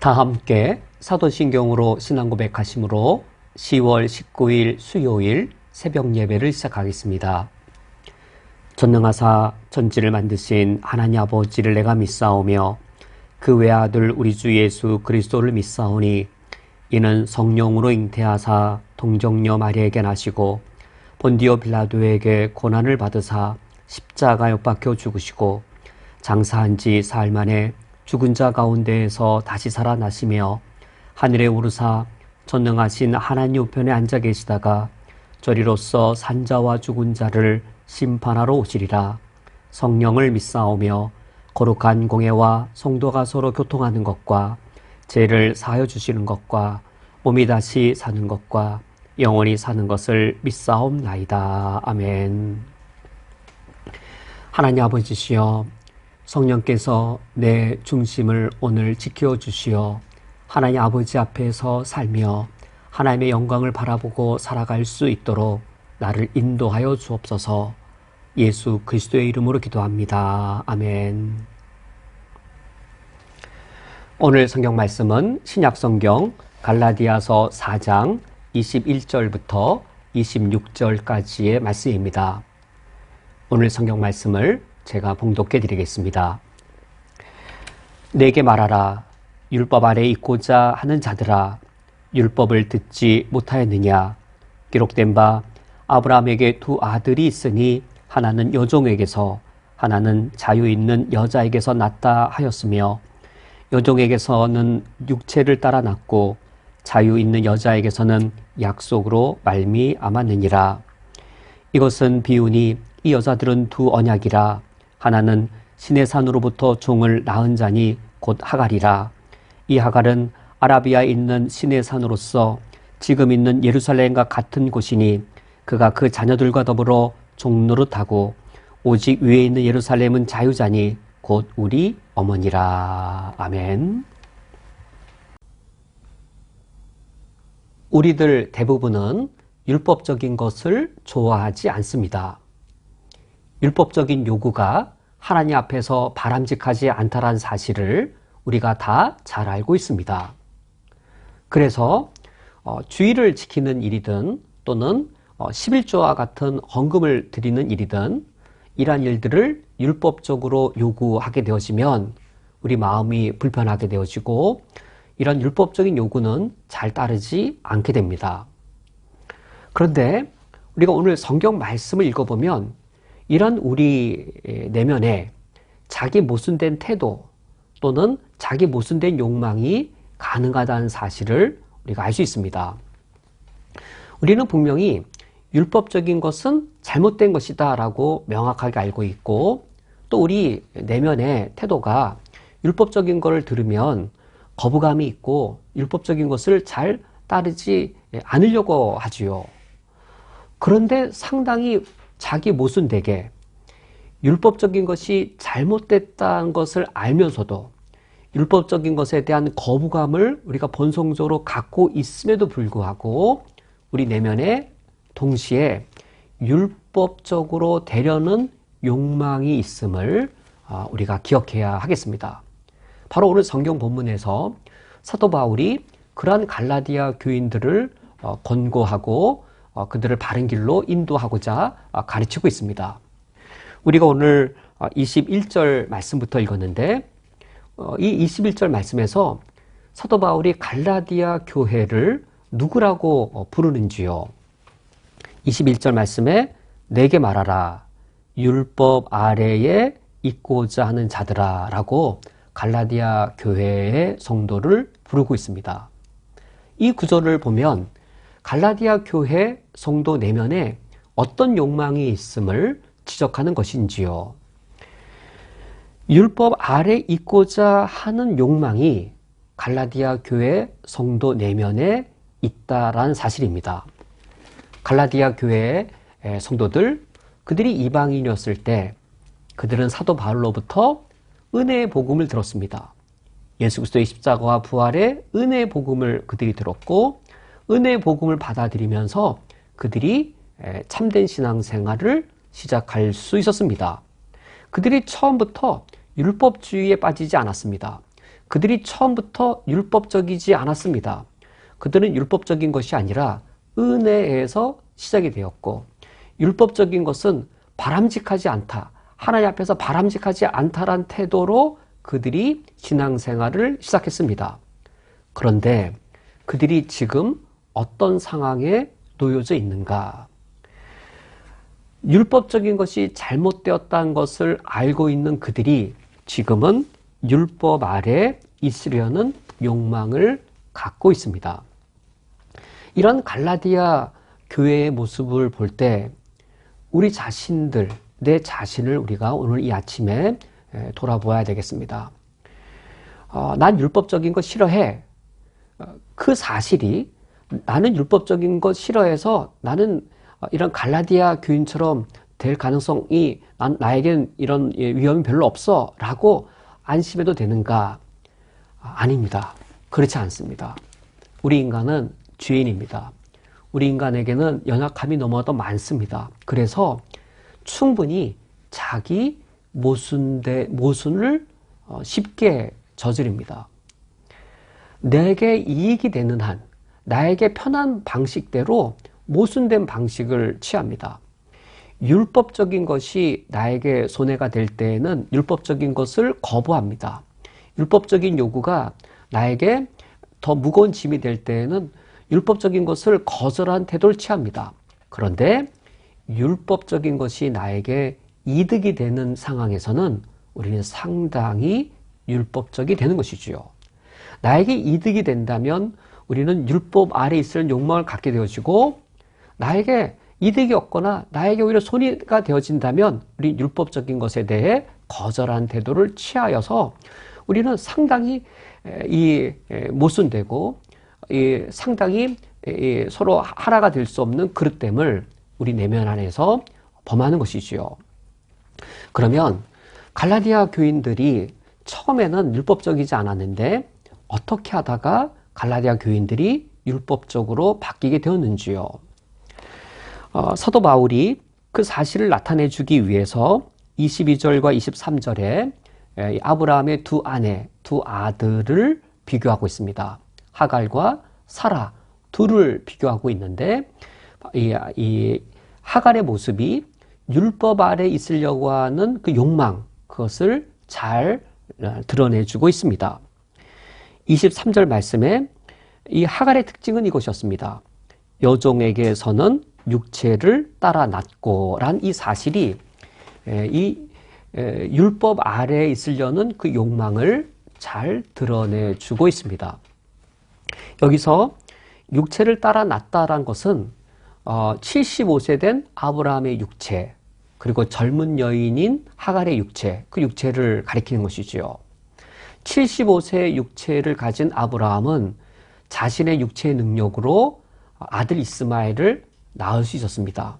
다 함께 사도신경으로 신앙 고백하심으로 10월 19일 수요일 새벽 예배를 시작하겠습니다. 전능하사 천지를 만드신 하나님 아버지를 내가 믿사오며 그 외아들 우리 주 예수 그리스도를 믿사오니 이는 성령으로 잉태하사 동정녀 마리아에게 나시고 본디오 빌라도에게 고난을 받으사 십자가에 못 박혀 죽으시고 장사한 지 사흘 만에 죽은 자 가운데에서 다시 살아나시며 하늘에 오르사 전능하신 하나님 우편에 앉아 계시다가 저리로서 산자와 죽은 자를 심판하러 오시리라. 성령을 믿사오며 거룩한 공회와 성도가 서로 교통하는 것과 죄를 사하여 주시는 것과 몸이 다시 사는 것과 영원히 사는 것을 믿사옵나이다. 아멘. 하나님 아버지시여, 성령께서 내 중심을 오늘 지켜주시어 하나님 아버지 앞에서 살며 하나님의 영광을 바라보고 살아갈 수 있도록 나를 인도하여 주옵소서. 예수 그리스도의 이름으로 기도합니다. 아멘. 오늘 성경 말씀은 신약성경 갈라디아서 4장 21절부터 26절까지의 말씀입니다. 오늘 성경 말씀을 제가 봉독해 드리겠습니다. 내게 말하라. 율법 아래 있고자 하는 자들아, 율법을 듣지 못하였느냐? 기록된 바 아브라함에게 두 아들이 있으니 하나는 여종에게서 하나는 자유 있는 여자에게서 났다 하였으며 여종에게서는 육체를 따라 났고 자유 있는 여자에게서는 약속으로 말미암았느니라. 이것은 비유니 이 여자들은 두 언약이라. 하나는 신의 산으로부터 종을 낳은 자니 곧 하갈이라. 이 하갈은 아라비아에 있는 신의 산으로서 지금 있는 예루살렘과 같은 곳이니 그가 그 자녀들과 더불어 종노릇하고 오직 위에 있는 예루살렘은 자유자니 곧 우리 어머니라. 아멘. 우리들 대부분은 율법적인 것을 좋아하지 않습니다. 율법적인 요구가 하나님 앞에서 바람직하지 않다는 사실을 우리가 다 잘 알고 있습니다. 그래서 주의를 지키는 일이든 또는 11조와 같은 헌금을 드리는 일이든 이러한 일들을 율법적으로 요구하게 되어지면 우리 마음이 불편하게 되어지고 이런 율법적인 요구는 잘 따르지 않게 됩니다. 그런데 우리가 오늘 성경 말씀을 읽어보면 이런 우리 내면에 자기 모순된 태도 또는 자기 모순된 욕망이 가능하다는 사실을 우리가 알 수 있습니다. 우리는 분명히 율법적인 것은 잘못된 것이다 라고 명확하게 알고 있고 또 우리 내면의 태도가 율법적인 것을 들으면 거부감이 있고 율법적인 것을 잘 따르지 않으려고 하지요. 그런데 상당히 자기 모순되게 율법적인 것이 잘못됐다는 것을 알면서도 율법적인 것에 대한 거부감을 우리가 본성적으로 갖고 있음에도 불구하고 우리 내면에 동시에 율법적으로 되려는 욕망이 있음을 우리가 기억해야 하겠습니다. 바로 오늘 성경 본문에서 사도 바울이 그러한 갈라디아 교인들을 권고하고 그들을 바른 길로 인도하고자 가르치고 있습니다. 우리가 오늘 21절 말씀부터 읽었는데 이 21절 말씀에서 사도 바울이 갈라디아 교회를 누구라고 부르는지요. 21절 말씀에 내게 말하라. 율법 아래에 있고자 하는 자들아 라고 갈라디아 교회의 성도를 부르고 있습니다. 이 구절을 보면 갈라디아 교회 성도 내면에 어떤 욕망이 있음을 지적하는 것인지요. 율법 아래 있고자 하는 욕망이 갈라디아 교회 성도 내면에 있다라는 사실입니다. 갈라디아 교회의 성도들, 그들이 이방인이었을 때 그들은 사도 바울로부터 은혜의 복음을 들었습니다. 예수 그리스도의 십자가와 부활의 은혜의 복음을 그들이 들었고 은혜의 복음을 받아들이면서 그들이 참된 신앙생활을 시작할 수 있었습니다. 그들이 처음부터 율법주의에 빠지지 않았습니다. 그들이 처음부터 율법적이지 않았습니다. 그들은 율법적인 것이 아니라 은혜에서 시작이 되었고, 율법적인 것은 바람직하지 않다, 하나님 앞에서 바람직하지 않다란 태도로 그들이 신앙생활을 시작했습니다. 그런데 그들이 지금 어떤 상황에 놓여져 있는가? 율법적인 것이 잘못되었다는 것을 알고 있는 그들이 지금은 율법 아래 있으려는 욕망을 갖고 있습니다. 이런 갈라디아 교회의 모습을 볼 때 우리 자신들, 내 자신을 우리가 오늘 이 아침에 돌아보아야 되겠습니다. 난 율법적인 거 싫어해. 그 사실이 나는 율법적인 것 싫어해서 나는 이런 갈라디아 교인처럼 될 가능성이 나에겐 이런 위험이 별로 없어 라고 안심해도 되는가? 아닙니다. 그렇지 않습니다. 우리 인간은 죄인입니다. 우리 인간에게는 연약함이 너무나도 많습니다. 그래서 충분히 자기 모순을 쉽게 저지릅니다. 내게 이익이 되는 한, 나에게 편한 방식대로 모순된 방식을 취합니다. 율법적인 것이 나에게 손해가 될 때에는 율법적인 것을 거부합니다. 율법적인 요구가 나에게 더 무거운 짐이 될 때에는 율법적인 것을 거절한 태도를 취합니다. 그런데 율법적인 것이 나에게 이득이 되는 상황에서는 우리는 상당히 율법적이 되는 것이지요. 나에게 이득이 된다면 우리는 율법 아래 있을 욕망을 갖게 되어지고, 나에게 이득이 없거나 나에게 오히려 손해가 되어진다면 우리 율법적인 것에 대해 거절한 태도를 취하여서 우리는 상당히 모순되고 상당히 서로 하나가 될 수 없는 그릇됨을 우리 내면 안에서 범하는 것이지요. 그러면 갈라디아 교인들이 처음에는 율법적이지 않았는데 어떻게 하다가 갈라디아 교인들이 율법적으로 바뀌게 되었는지요. 사도 바울이 그 사실을 나타내주기 위해서 22절과 23절에 아브라함의 두 아내, 두 아들을 비교하고 있습니다. 하갈과 사라 둘을 비교하고 있는데, 이 하갈의 모습이 율법 아래 있으려고 하는 그 욕망, 그것을 잘 드러내주고 있습니다. 23절 말씀에 이 하갈의 특징은 이것이었습니다. 여종에게서는 육체를 따라 낳고 란 이 사실이 이 율법 아래에 있으려는 그 욕망을 잘 드러내주고 있습니다. 여기서 육체를 따라 낳다란 것은 75세 된 아브라함의 육체, 그리고 젊은 여인인 하갈의 육체, 그 육체를 가리키는 것이지요. 75세의 육체를 가진 아브라함은 자신의 육체의 능력으로 아들 이스마엘을 낳을 수 있었습니다.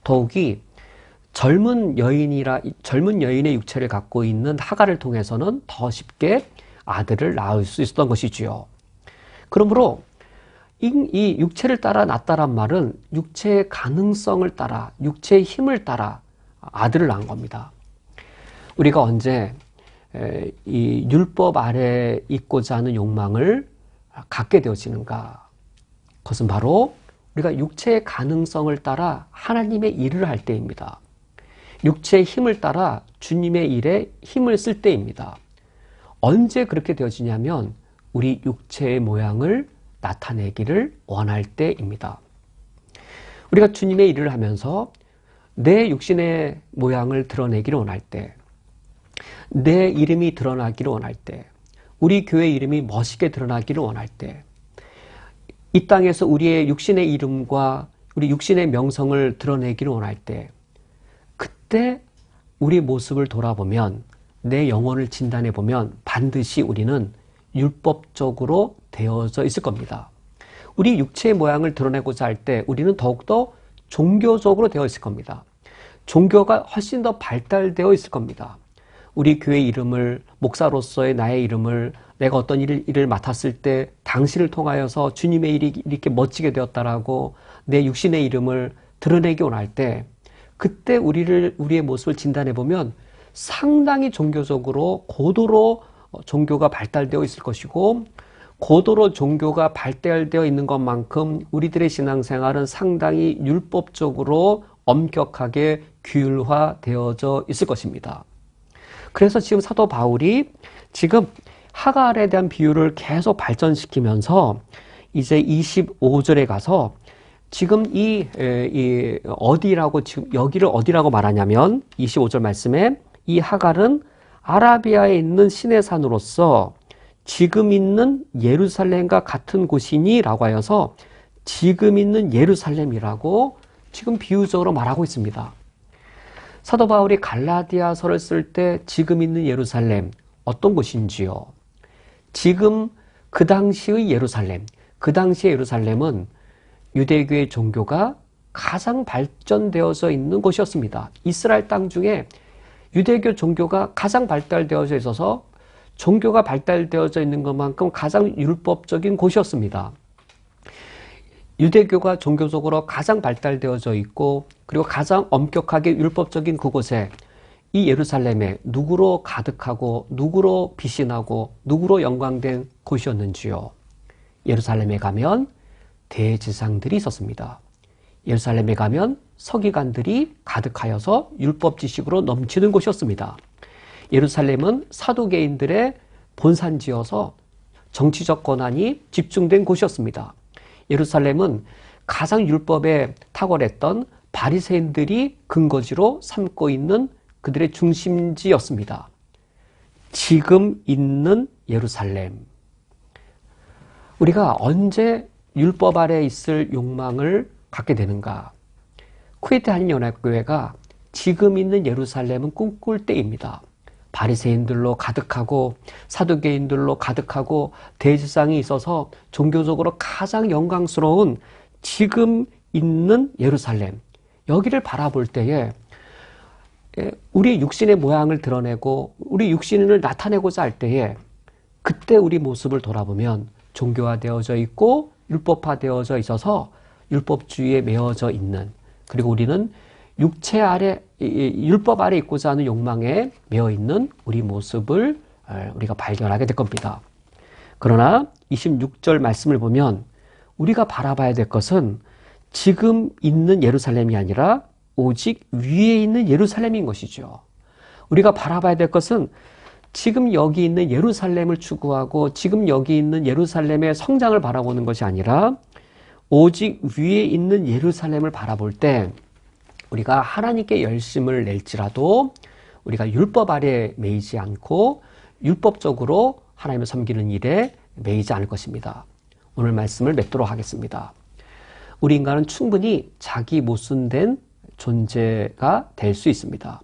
더욱이 젊은 여인의 육체를 갖고 있는 하갈을 통해서는 더 쉽게 아들을 낳을 수 있었던 것이지요. 그러므로 이 육체를 따라 낳았다란 말은 육체의 가능성을 따라, 육체의 힘을 따라 아들을 낳은 겁니다. 우리가 언제 이 율법 아래 있고자 하는 욕망을 갖게 되어지는가? 그것은 바로 우리가 육체의 가능성을 따라 하나님의 일을 할 때입니다. 육체의 힘을 따라 주님의 일에 힘을 쓸 때입니다. 언제 그렇게 되어지냐면 우리 육체의 모양을 나타내기를 원할 때입니다. 우리가 주님의 일을 하면서 내 육신의 모양을 드러내기를 원할 때, 내 이름이 드러나기를 원할 때, 우리 교회 이름이 멋있게 드러나기를 원할 때, 이 땅에서 우리의 육신의 이름과 우리 육신의 명성을 드러내기를 원할 때, 그때 우리 모습을 돌아보면, 내 영혼을 진단해 보면 반드시 우리는 율법적으로 되어져 있을 겁니다. 우리 육체의 모양을 드러내고자 할 때 우리는 더욱더 종교적으로 되어 있을 겁니다. 종교가 훨씬 더 발달되어 있을 겁니다. 우리 교회 이름을, 목사로서의 나의 이름을, 내가 어떤 일을 맡았을 때 당신을 통하여서 주님의 일이 이렇게 멋지게 되었다라고 내 육신의 이름을 드러내기 원할 때, 그때 우리의 모습을 진단해 보면 상당히 종교적으로 고도로 종교가 발달되어 있을 것이고 고도로 종교가 발달되어 있는 것만큼 우리들의 신앙생활은 상당히 율법적으로 엄격하게 규율화되어져 있을 것입니다. 그래서 지금 사도 바울이 지금 하갈에 대한 비유를 계속 발전시키면서 이제 25절에 가서 지금 어디라고, 지금 여기를 어디라고 말하냐면 25절 말씀에 이 하갈은 아라비아에 있는 시내 산으로서 지금 있는 예루살렘과 같은 곳이니 라고 하여서 지금 있는 예루살렘이라고 지금 비유적으로 말하고 있습니다. 사도 바울이 갈라디아서를 쓸 때 지금 있는 예루살렘 어떤 곳인지요? 지금 그 당시의 예루살렘, 그 당시의 예루살렘은 유대교의 종교가 가장 발전되어져 있는 곳이었습니다. 이스라엘 땅 중에 유대교 종교가 가장 발달되어져 있어서 종교가 발달되어져 있는 것만큼 가장 율법적인 곳이었습니다. 유대교가 종교적으로 가장 발달되어져 있고 그리고 가장 엄격하게 율법적인 그곳에 이 예루살렘에 누구로 가득하고 누구로 빛이 나고 누구로 영광된 곳이었는지요. 예루살렘에 가면 대제사장들이 있었습니다. 예루살렘에 가면 서기관들이 가득하여서 율법 지식으로 넘치는 곳이었습니다. 예루살렘은 사두개인들의 본산지여서 정치적 권한이 집중된 곳이었습니다. 예루살렘은 가장 율법에 탁월했던 바리새인들이 근거지로 삼고 있는 그들의 중심지였습니다. 지금 있는 예루살렘. 우리가 언제 율법 아래 있을 욕망을 갖게 되는가? 쿠웨이트 한인연합교회가 지금 있는 예루살렘은 꿈꿀 때입니다. 바리새인들로 가득하고 사두개인들로 가득하고 대제사장이 있어서 종교적으로 가장 영광스러운 지금 있는 예루살렘, 여기를 바라볼 때에 우리 육신의 모양을 드러내고 우리 육신을 나타내고자 할 때에 그때 우리 모습을 돌아보면 종교화되어져 있고 율법화되어져 있어서 율법주의에 매어져 있는, 그리고 우리는 육체 아래, 율법 아래 있고자 하는 욕망에 매어 있는 우리 모습을 우리가 발견하게 될 겁니다. 그러나 26절 말씀을 보면 우리가 바라봐야 될 것은 지금 있는 예루살렘이 아니라 오직 위에 있는 예루살렘인 것이죠. 우리가 바라봐야 될 것은 지금 여기 있는 예루살렘을 추구하고 지금 여기 있는 예루살렘의 성장을 바라보는 것이 아니라 오직 위에 있는 예루살렘을 바라볼 때 우리가 하나님께 열심을 낼지라도 우리가 율법 아래 매이지 않고 율법적으로 하나님을 섬기는 일에 매이지 않을 것입니다. 오늘 말씀을 맺도록 하겠습니다. 우리 인간은 충분히 자기 모순된 존재가 될 수 있습니다.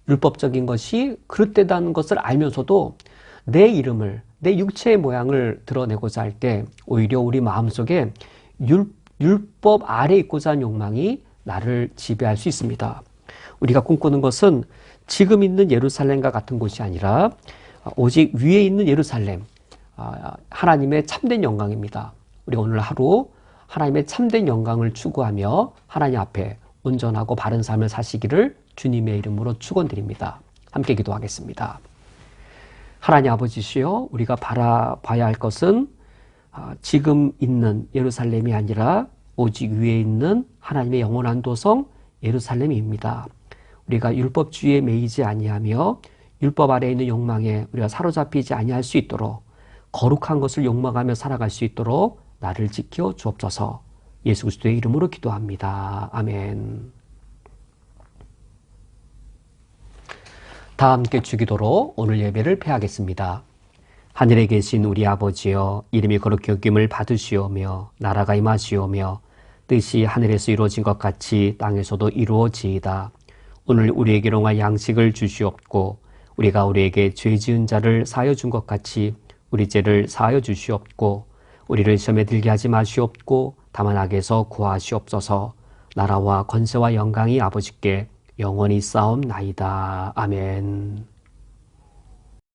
율법적인 것이 그릇되다는 것을 알면서도 내 이름을, 내 육체의 모양을 드러내고자 할 때 오히려 우리 마음속에 율법 아래 있고자 하는 욕망이 나를 지배할 수 있습니다. 우리가 꿈꾸는 것은 지금 있는 예루살렘과 같은 곳이 아니라 오직 위에 있는 예루살렘, 하나님의 참된 영광입니다. 우리가 오늘 하루 하나님의 참된 영광을 추구하며 하나님 앞에 온전하고 바른 삶을 사시기를 주님의 이름으로 축원드립니다. 함께 기도하겠습니다. 하나님 아버지시여, 우리가 바라봐야 할 것은 지금 있는 예루살렘이 아니라 오직 위에 있는 하나님의 영원한 도성 예루살렘입니다. 우리가 율법주의에 매이지 아니하며 율법 아래에 있는 욕망에 우리가 사로잡히지 아니할 수 있도록 거룩한 것을 욕망하며 살아갈 수 있도록 나를 지켜 주옵소서. 예수 그리스도의 이름으로 기도합니다. 아멘. 다 함께 주기도로 오늘 예배를 폐하겠습니다. 하늘에 계신 우리 아버지여, 이름이 거룩히 여김을 받으시오며 나라가 임하시오며 뜻이 하늘에서 이루어진 것 같이 땅에서도 이루어지이다. 오늘 우리에게 일용할 양식을 주시옵고 우리가 우리에게 죄 지은 자를 사하여 준 것 같이 우리 죄를 사하여 주시옵고 우리를 시험에 들게 하지 마시옵고 다만 악에서 구하시옵소서. 나라와 권세와 영광이 아버지께 영원히 싸움나이다. 아멘.